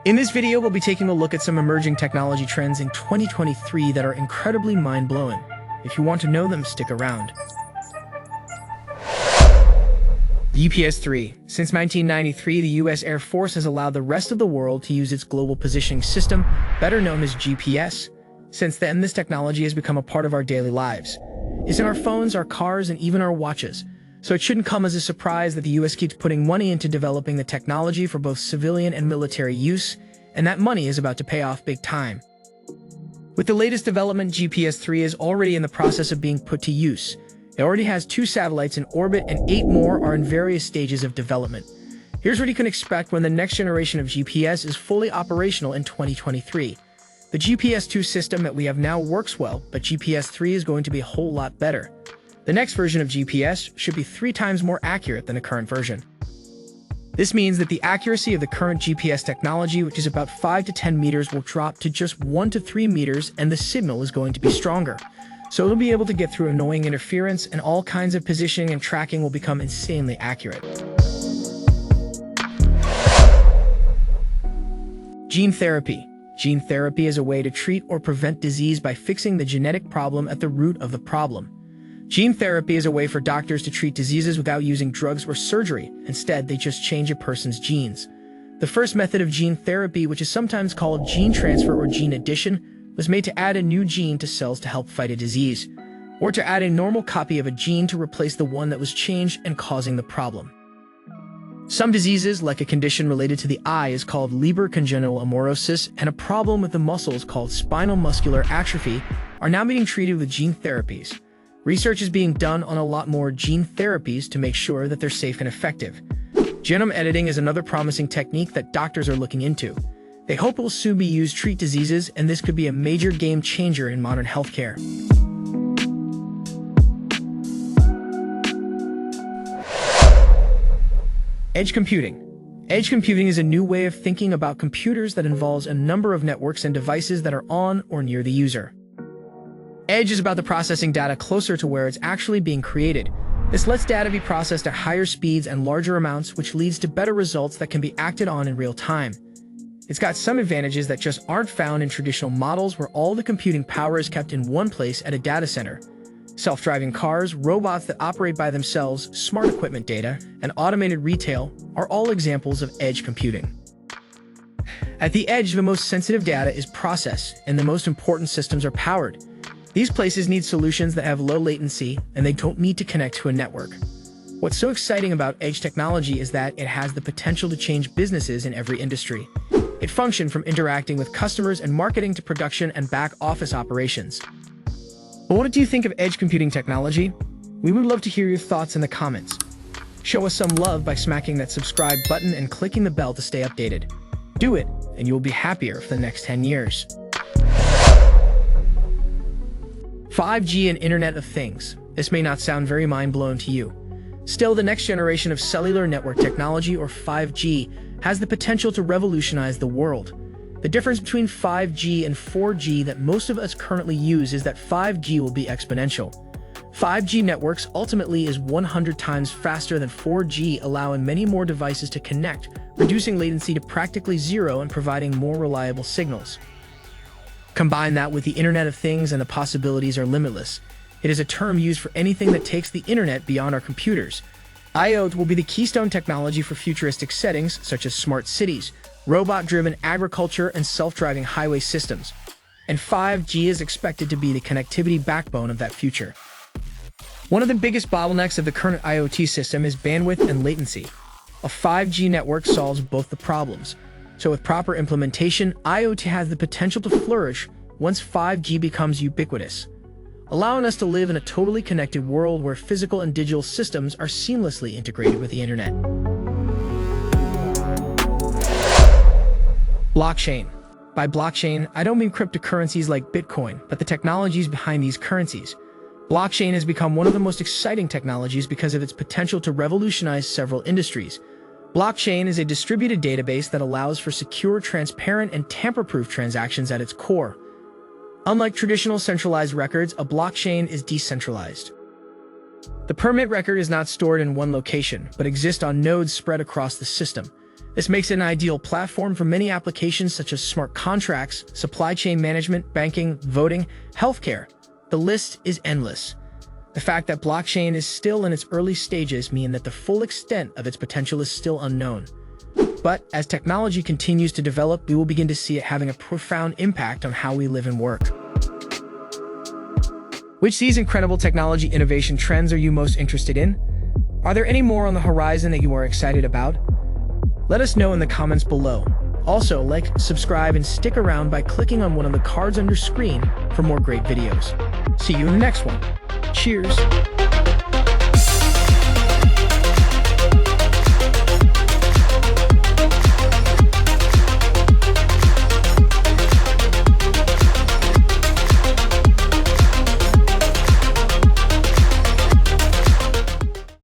In this video, we'll be taking a look at some emerging technology trends in 2023 that are incredibly mind-blowing. If you want to know them, stick around. GPS-3. Since 1993, the U.S. Air Force has allowed the rest of the world to use its global positioning system, better known as GPS. Since then, this technology has become a part of our daily lives. It's in our phones, our cars, and even our watches. So it shouldn't come as a surprise that the U.S. keeps putting money into developing the technology for both civilian and military use, and that money is about to pay off big time. With the latest development, GPS-3 is already in the process of being put to use. It already has 2 satellites in orbit and 8 more are in various stages of development. Here's what you can expect when the next generation of GPS is fully operational in 2023. The GPS-2 system that we have now works well, but GPS-3 is going to be a whole lot better. The next version of GPS should be 3 times more accurate than the current version. This means that the accuracy of the current GPS technology, which is about 5 to 10 meters, will drop to just 1 to 3 meters, and the signal is going to be stronger. So it'll be able to get through annoying interference, and all kinds of positioning and tracking will become insanely accurate. Gene therapy. Gene therapy is a way to treat or prevent disease by fixing the genetic problem at the root of the problem. Gene therapy is a way for doctors to treat diseases without using drugs or surgery. Instead, they just change a person's genes. The first method of gene therapy, which is sometimes called gene transfer or gene addition, was made to add a new gene to cells to help fight a disease, or to add a normal copy of a gene to replace the one that was changed and causing the problem. Some diseases, like a condition related to the eye, is called Leber congenital amaurosis, and a problem with the muscles called spinal muscular atrophy, are now being treated with gene therapies. Research is being done on a lot more gene therapies to make sure that they're safe and effective. Genome editing is another promising technique that doctors are looking into. They hope it will soon be used to treat diseases, and this could be a major game changer in modern healthcare. Edge computing. Edge computing is a new way of thinking about computers that involves a number of networks and devices that are on or near the user. Edge is about the processing data closer to where it's actually being created. This lets data be processed at higher speeds and larger amounts, which leads to better results that can be acted on in real time. It's got some advantages that just aren't found in traditional models where all the computing power is kept in one place at a data center. Self-driving cars, robots that operate by themselves, smart equipment data, and automated retail are all examples of edge computing. At the edge, the most sensitive data is processed, and the most important systems are powered. These places need solutions that have low latency, and they don't need to connect to a network. What's so exciting about edge technology is that it has the potential to change businesses in every industry. It functions from interacting with customers and marketing to production and back-office operations. But what do you think of edge computing technology? We would love to hear your thoughts in the comments. Show us some love by smacking that subscribe button and clicking the bell to stay updated. Do it, and you will be happier for the next 10 years. 5G and Internet of Things. This may not sound very mind-blowing to you. Still, the next generation of cellular network technology, or 5G, has the potential to revolutionize the world. The difference between 5G and 4G that most of us currently use is that 5G will be exponential. 5G networks ultimately is 100 times faster than 4G, allowing many more devices to connect, reducing latency to practically zero and providing more reliable signals. Combine that with the Internet of Things and the possibilities are limitless. It is a term used for anything that takes the internet beyond our computers. IoT will be the keystone technology for futuristic settings such as smart cities, robot-driven agriculture, and self-driving highway systems. And 5G is expected to be the connectivity backbone of that future. One of the biggest bottlenecks of the current IoT system is bandwidth and latency. A 5G network solves both the problems. So with proper implementation, IoT has the potential to flourish once 5G becomes ubiquitous, allowing us to live in a totally connected world where physical and digital systems are seamlessly integrated with the internet. Blockchain. By blockchain, I don't mean cryptocurrencies like Bitcoin, but the technologies behind these currencies. Blockchain has become one of the most exciting technologies because of its potential to revolutionize several industries. Blockchain is a distributed database that allows for secure, transparent, and tamper-proof transactions at its core. Unlike traditional centralized records, a blockchain is decentralized. The permit record is not stored in one location, but exists on nodes spread across the system. This makes it an ideal platform for many applications such as smart contracts, supply chain management, banking, voting, healthcare. The list is endless. The fact that blockchain is still in its early stages means that the full extent of its potential is still unknown. But as technology continues to develop, we will begin to see it having a profound impact on how we live and work. Which these incredible technology innovation trends are you most interested in? Are there any more on the horizon that you are excited about? Let us know in the comments below. Also, like, subscribe, and stick around by clicking on one of the cards on your screen for more great videos. See you in the next one. Cheers!